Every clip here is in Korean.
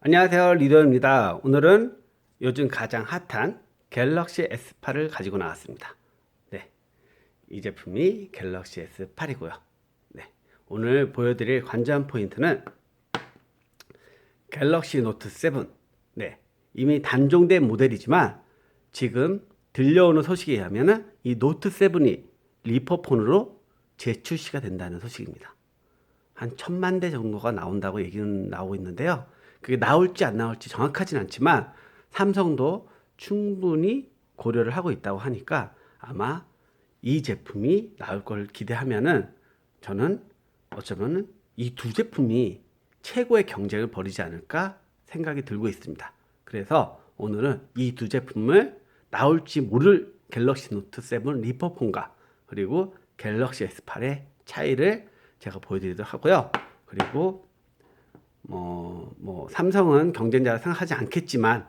안녕하세요, 리더입니다. 오늘은 요즘 가장 핫한 갤럭시 S8을 가지고 나왔습니다. 네, 이 제품이 갤럭시 S8이고요. 네, 오늘 보여드릴 관전 포인트는 갤럭시 노트 7. 네, 이미 단종된 모델이지만 지금 들려오는 소식에 의하면 이 노트 7이 리퍼폰으로 재출시가 된다는 소식입니다. 한 1000만 대 정도가 나온다고 얘기는 나오고 있는데요. 그게 나올지 안 나올지 정확하진 않지만 삼성도 충분히 고려를 하고 있다고 하니까 아마 이 제품이 나올 걸 기대하면은 저는 어쩌면은 이 두 제품이 최고의 경쟁을 벌이지 않을까 생각이 들고 있습니다. 그래서 오늘은 이 두 제품을 나올지 모를 갤럭시 노트 7 리퍼폰과 그리고 갤럭시 S8의 차이를 제가 보여드리도록 하고요. 그리고 삼성은 경쟁자라 생각하지 않겠지만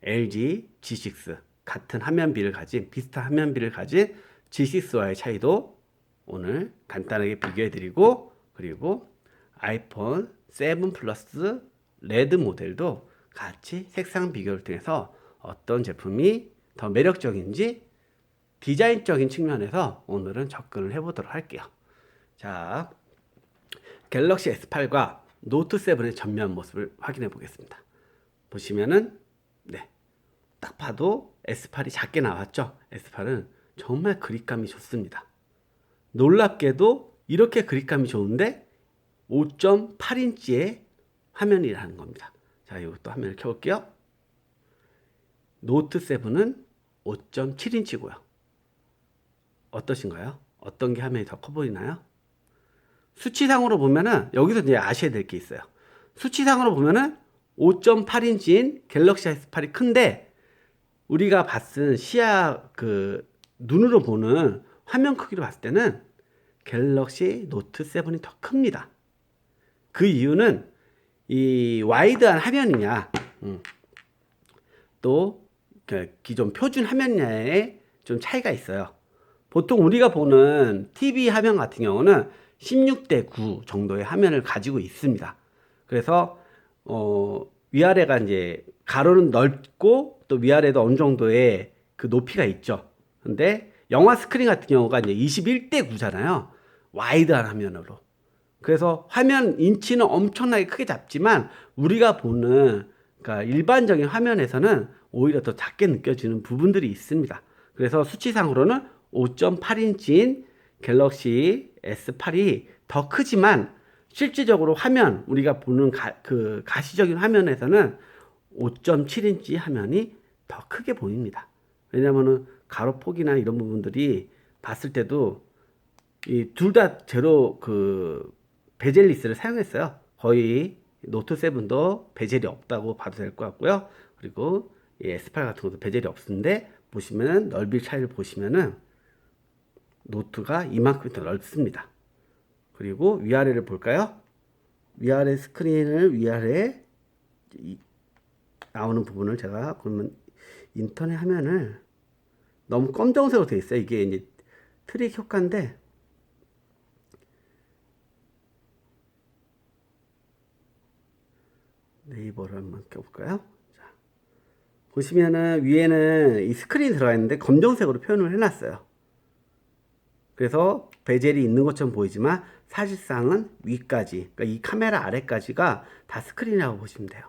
LG G6 같은 화면비를 가진 비슷한 화면비를 가진 G6와의 차이도 오늘 간단하게 비교해드리고 그리고 아이폰 7 플러스 레드 모델도 같이 색상 비교를 통해서 어떤 제품이 더 매력적인지 디자인적인 측면에서 오늘은 접근을 해보도록 할게요. 자, 갤럭시 S8과 노트 7의 전면 모습을 확인해 보겠습니다. 보시면은 네, 딱 봐도 S8이 작게 나왔죠. S8은 정말 그립감이 좋습니다. 놀랍게도 이렇게 그립감이 좋은데 5.8인치의 화면이라는 겁니다. 자, 이것도 화면을 켜볼게요. 노트 7은 5.7인치고요. 어떠신가요? 어떤 게 화면이 더 커 보이나요? 수치상으로 보면은 여기서 이제 아셔야 될 게 있어요. 수치상으로 보면은 5.8인치인 갤럭시 S8이 큰데 우리가 봤은 시야 눈으로 보는 화면 크기로 봤을 때는 갤럭시 노트 7이 더 큽니다. 그 이유는 이 와이드한 화면이냐 또 기존 표준 화면냐에 좀 차이가 있어요. 보통 우리가 보는 TV 화면 같은 경우는 16대 9 정도의 화면을 가지고 있습니다. 그래서 위아래가 이제 가로는 넓고 또 위아래도 어느 정도의 그 높이가 있죠. 근데 영화 스크린 같은 경우가 이제 21대 9잖아요. 와이드한 화면으로. 그래서 화면 인치는 엄청나게 크게 잡지만 우리가 보는 그러니까 일반적인 화면에서는 오히려 더 작게 느껴지는 부분들이 있습니다. 그래서 수치상으로는 5.8인치인 갤럭시 S8이 더 크지만 실질적으로 화면 우리가 보는 가시적인 화면에서는 5.7인치 화면이 더 크게 보입니다. 왜냐하면 가로폭이나 이런 부분들이 봤을 때도 이 둘 다 제로 베젤리스를 사용했어요. 거의 노트 7도 베젤이 없다고 봐도 될 것 같고요. 그리고 이 S8 같은 것도 베젤이 없는데 보시면은 넓이 차이를 보시면은 노트가 이만큼 더 넓습니다. 그리고 위아래를 볼까요? 위아래 스크린을 위아래 나오는 부분을 제가 그러면 인터넷 화면을 너무 검정색으로 되어 있어요. 이게 이제 트릭 효과인데 네이버를 한번 껴볼까요? 자, 보시면은 위에는 이 스크린이 들어가 있는데 검정색으로 표현을 해놨어요. 그래서 베젤이 있는 것처럼 보이지만 사실상은 위까지, 그러니까 이 카메라 아래까지가 다 스크린이라고 보시면 돼요.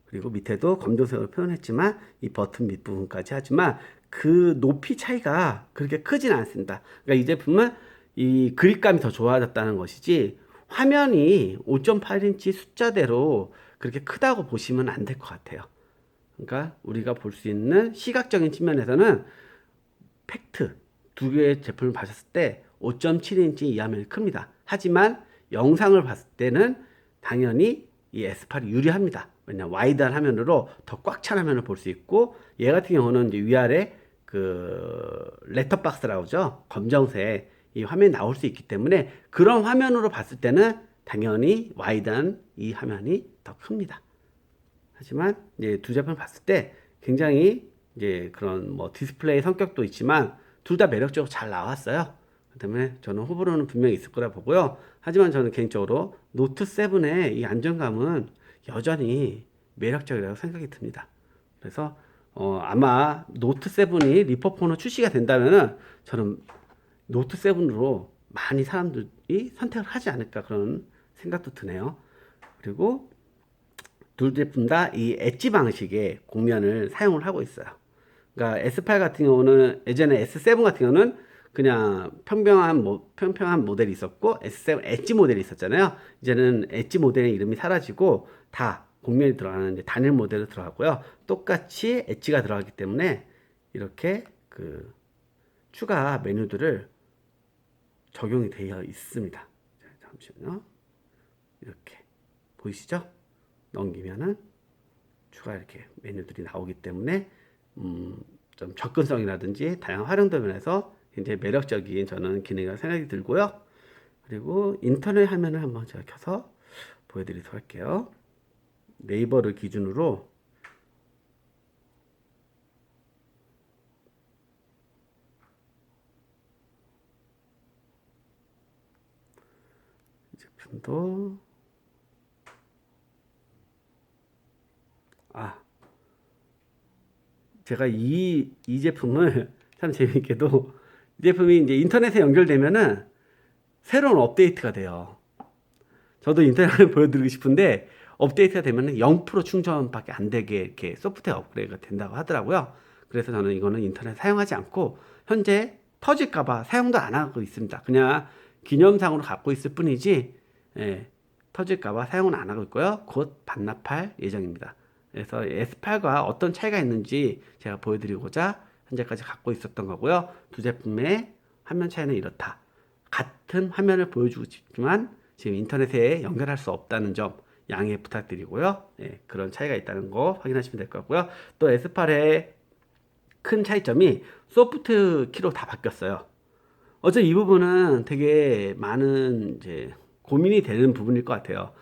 그리고 밑에도 검정색으로 표현했지만 이 버튼 밑부분까지 하지만 그 높이 차이가 그렇게 크진 않습니다. 그러니까 이 제품은 이 그립감이 더 좋아졌다는 것이지 화면이 5.8인치 숫자대로 그렇게 크다고 보시면 안 될 것 같아요. 그러니까 우리가 볼 수 있는 시각적인 측면에서는 팩트 두 개의 제품을 봤을 때 5.7인치 이 화면이 큽니다. 하지만 영상을 봤을 때는 당연히 이 S8이 유리합니다. 왜냐면 와이드한 화면으로 더 꽉 찬 화면을 볼 수 있고 얘 같은 경우는 이제 위아래 렛터박스라고 하죠. 검정색 이 화면이 나올 수 있기 때문에 그런 화면으로 봤을 때는 당연히 와이드한 이 화면이 더 큽니다. 하지만 이제 두 제품을 봤을 때 굉장히 이제 그런 디스플레이 성격도 있지만 둘 다 매력적으로 잘 나왔어요. 그 때문에 저는 호불호는 분명히 있을 거라 보고요. 하지만 저는 개인적으로 노트 7의 이 안정감은 여전히 매력적이라고 생각이 듭니다. 그래서 아마 노트 7이 리퍼폰으로 출시가 된다면은 저는 노트 7으로 많이 사람들이 선택을 하지 않을까 그런 생각도 드네요. 그리고 둘 제품 다 이 엣지 방식의 곡면을 사용을 하고 있어요. 그러니까 S8 같은 경우는 예전에 S7 같은 경우는 그냥 평평한 모델이 있었고 S7 엣지 모델이 있었잖아요. 이제는 엣지 모델의 이름이 사라지고 다 곡면이 들어가는데 단일 모델로 들어가고요. 똑같이 엣지가 들어가기 때문에 이렇게 그 추가 메뉴들을 적용이 되어 있습니다. 자, 잠시만요. 이렇게 보이시죠? 넘기면은 추가 이렇게 메뉴들이 나오기 때문에 좀 접근성이라든지 다양한 활용도 면에서 굉장히 매력적인 저는 기능이라고 생각이 들고요. 그리고 인터넷 화면을 한번 제가 켜서 보여드리도록 할게요. 네이버를 기준으로 이 제품도 제가 이 제품을 참 재밌게도 이 제품이 이제 인터넷에 연결되면은 새로운 업데이트가 돼요. 저도 인터넷을 보여드리고 싶은데 업데이트가 되면은 0% 충전밖에 안 되게 이렇게 소프트웨어 업그레이드가 된다고 하더라고요. 그래서 저는 이거는 인터넷 사용하지 않고 현재 터질까봐 사용도 안 하고 있습니다. 그냥 기념상으로 갖고 있을 뿐이지 예, 터질까봐 사용은 안 하고 있고요. 곧 반납할 예정입니다. 그래서 S8과 어떤 차이가 있는지 제가 보여드리고자 현재까지 갖고 있었던 거고요. 두 제품의 화면 차이는 이렇다. 같은 화면을 보여주고 싶지만 지금 인터넷에 연결할 수 없다는 점 양해 부탁드리고요. 예, 그런 차이가 있다는 거 확인하시면 될 것 같고요. 또 S8의 큰 차이점이 소프트 키로 다 바뀌었어요. 어제 이 부분은 되게 많은 이제 고민이 되는 부분일 것 같아요.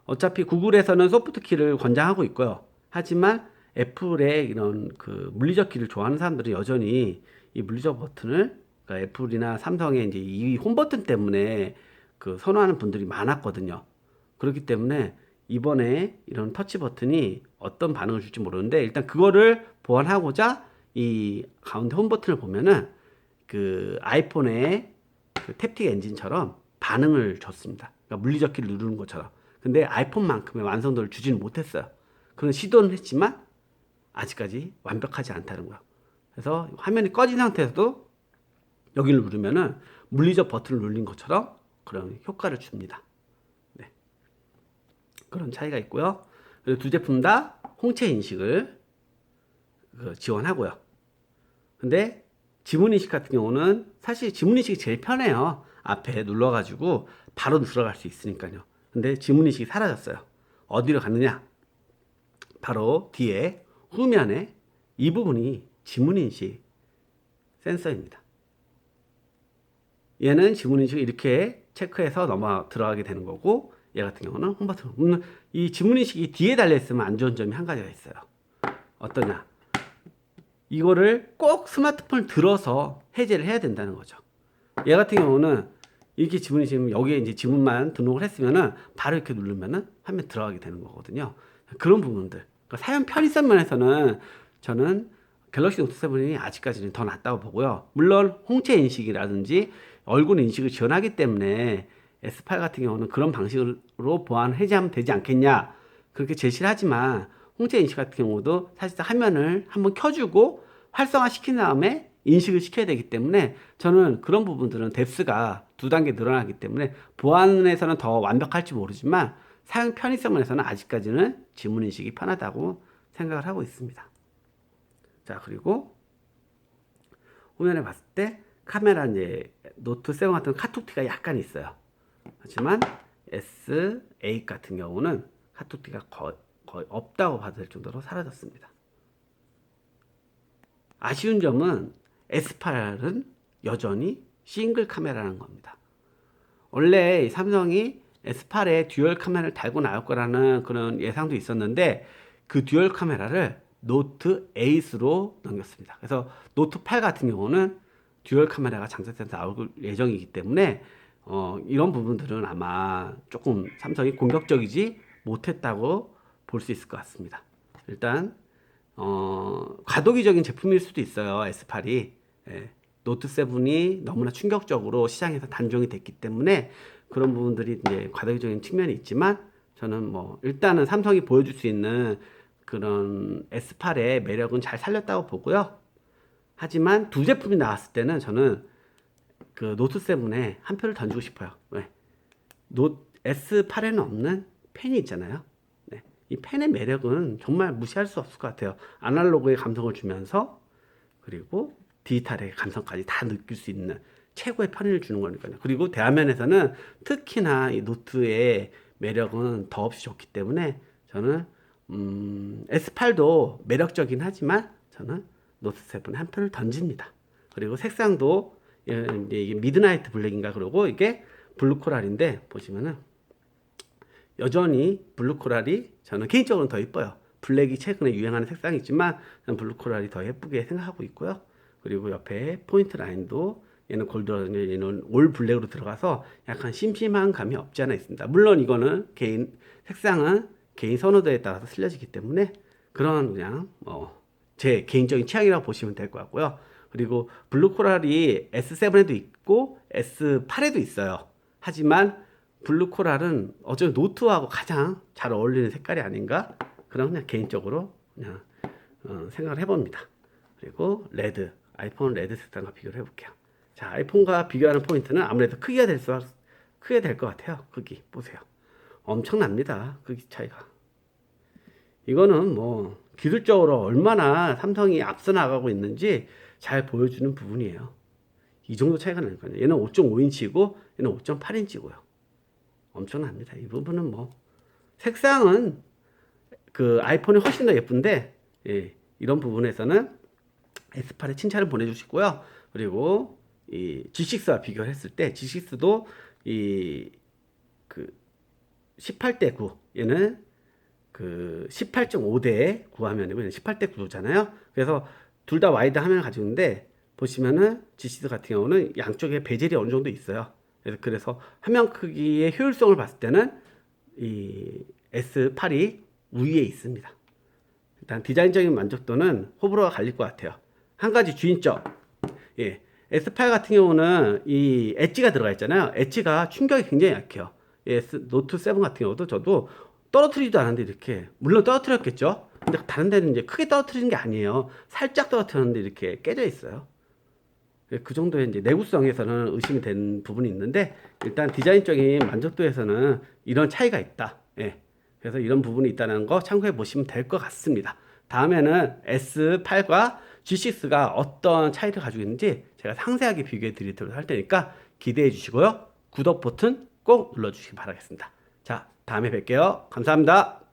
어차피 구글에서는 소프트 키를 권장하고 있고요. 하지만 애플의 이런 그 물리적 키를 좋아하는 사람들은 여전히 이 물리적 버튼을 그러니까 애플이나 삼성의 이제 이 홈 버튼 때문에 그 선호하는 분들이 많았거든요. 그렇기 때문에 이번에 이런 터치 버튼이 어떤 반응을 줄지 모르는데 일단 그거를 보완하고자 이 가운데 홈 버튼을 보면은 그 아이폰의 그 탭틱 엔진처럼 반응을 줬습니다. 그러니까 물리적 키를 누르는 것처럼. 근데 아이폰만큼의 완성도를 주지는 못했어요. 그런 시도는 했지만 아직까지 완벽하지 않다는 거예요. 그래서 화면이 꺼진 상태에서도 여기를 누르면은 물리적 버튼을 누른 것처럼 그런 효과를 줍니다. 네. 그런 차이가 있고요. 그리고 두 제품 다 홍채 인식을 지원하고요. 근데 지문 인식 같은 경우는 사실 지문 인식이 제일 편해요. 앞에 눌러가지고 바로 들어갈 수 있으니까요. 근데 지문 인식이 사라졌어요. 어디로 갔느냐? 바로 뒤에 후면에 이 부분이 지문 인식 센서입니다. 얘는 지문 인식을 이렇게 체크해서 들어가게 되는 거고 얘 같은 경우는 홈버튼. 이 지문 인식이 뒤에 달려 있으면 안 좋은 점이 한 가지가 있어요. 어떠냐? 이거를 꼭 스마트폰을 들어서 해제를 해야 된다는 거죠. 얘 같은 경우는 이렇게 지문이 지금 여기에 이제 지문만 등록을 했으면은 바로 이렇게 누르면은 화면 들어가게 되는 거거든요. 그런 부분들. 그러니까 사용 편의성 면에서는 저는 갤럭시 노트 7이 아직까지는 더 낫다고 보고요. 물론 홍채 인식이라든지 얼굴 인식을 지원하기 때문에 S8 같은 경우는 그런 방식으로 보안 해제하면 되지 않겠냐 그렇게 제시를 하지만 홍채 인식 같은 경우도 사실상 화면을 한번 켜주고 활성화 시킨 다음에 인식을 시켜야 되기 때문에 저는 그런 부분들은 뎁스가 두 단계 늘어나기 때문에 보안에서는 더 완벽할지 모르지만 사용 편의성에서는 아직까지는 지문 인식이 편하다고 생각을 하고 있습니다. 자, 그리고 화면에 봤을 때 카메라 이제 노트 7 같은 카톡티가 약간 있어요. 하지만 S8 같은 경우는 카톡티가 거의 없다고 봐도 될 정도로 사라졌습니다. 아쉬운 점은 S8은 여전히 싱글 카메라라는 겁니다. 원래 삼성이 S8에 듀얼 카메라를 달고 나올 거라는 그런 예상도 있었는데 그 듀얼 카메라를 노트 8으로 넘겼습니다. 그래서 노트 8 같은 경우는 듀얼 카메라가 장착돼서 나올 예정이기 때문에 이런 부분들은 아마 조금 삼성이 공격적이지 못했다고 볼 수 있을 것 같습니다. 일단 과도기적인 제품일 수도 있어요. S8이 노트 7이 너무나 충격적으로 시장에서 단종이 됐기 때문에 그런 부분들이 이제 과도기적인 측면이 있지만 저는 뭐 일단은 삼성이 보여줄 수 있는 그런 S8의 매력은 잘 살렸다고 보고요. 하지만 두 제품이 나왔을 때는 저는 그 노트 7에 한 표를 던지고 싶어요. 왜? S8에는 없는 펜이 있잖아요. 네. 이 펜의 매력은 정말 무시할 수 없을 것 같아요. 아날로그의 감성을 주면서 그리고 디지털의 감성까지 다 느낄 수 있는 최고의 편의를 주는 거니까요. 그리고 대화면에서는 특히나 이 노트의 매력은 더없이 좋기 때문에 저는 S8도 매력적이긴 하지만 저는 노트 7에 한 표를 던집니다. 그리고 색상도 이게 미드나이트 블랙인가 그러고 이게 블루 코랄인데 보시면은 여전히 블루 코랄이 저는 개인적으로는 더 이뻐요. 블랙이 최근에 유행하는 색상이지만 저는 블루 코랄이 더 예쁘게 생각하고 있고요. 그리고 옆에 포인트 라인도 얘는 골드, 얘는 올 블랙으로 들어가서 약간 심심한 감이 없지 않아 있습니다. 물론 이거는 색상은 개인 선호도에 따라서 틀려지기 때문에 그런 그냥 제 개인적인 취향이라고 보시면 될 것 같고요. 그리고 블루 코랄이 S7에도 있고 S8에도 있어요. 하지만 블루 코랄은 어쩌면 노트하고 가장 잘 어울리는 색깔이 아닌가? 그런 그냥 개인적으로 그냥 생각을 해봅니다. 그리고 레드, 아이폰 레드 색상과 비교를 해볼게요. 자, 아이폰과 비교하는 포인트는 아무래도 크게 될 것 같아요. 크기 보세요. 엄청납니다. 크기 차이가. 이거는 뭐 기술적으로 얼마나 삼성이 앞서 나가고 있는지 잘 보여주는 부분이에요. 이 정도 차이가 나니까요. 얘는 5.5인치이고 얘는 5.8인치고요. 엄청납니다. 이 부분은 뭐 색상은 그 아이폰이 훨씬 더 예쁜데 이런 부분에서는 S8에 칭찬을 보내주시고요. 그리고 이 G6와 비교를 했을 때 G6도 이 그 18대 9 얘는 그 18.5대 9 화면이고 얘는 18대 9잖아요. 그래서 둘 다 와이드 화면을 가지고 있는데 보시면은 G6 같은 경우는 양쪽에 베젤이 어느 정도 있어요. 그래서 화면 크기의 효율성을 봤을 때는 이 S8이 우위에 있습니다. 일단 디자인적인 만족도는 호불호가 갈릴 것 같아요. 한 가지 주인점, S8 같은 경우는 이 엣지가 들어가 있잖아요. 엣지가 충격이 굉장히 약해요. 노트 7 같은 경우도 저도 떨어뜨리지도 않았는데 이렇게 물론 떨어뜨렸겠죠. 근데 다른 데는 이제 크게 떨어뜨리는 게 아니에요. 살짝 떨어뜨렸는데 이렇게 깨져 있어요. 그 정도의 이제 내구성에서는 의심이 되는 부분이 있는데 일단 디자인적인 만족도에서는 이런 차이가 있다. 그래서 이런 부분이 있다는 거 참고해 보시면 될 것 같습니다. 다음에는 S8과 G6가 어떤 차이를 가지고 있는지 제가 상세하게 비교해 드리도록 할 테니까 기대해 주시고요. 구독 버튼 꼭 눌러 주시기 바라겠습니다. 자, 다음에 뵐게요. 감사합니다.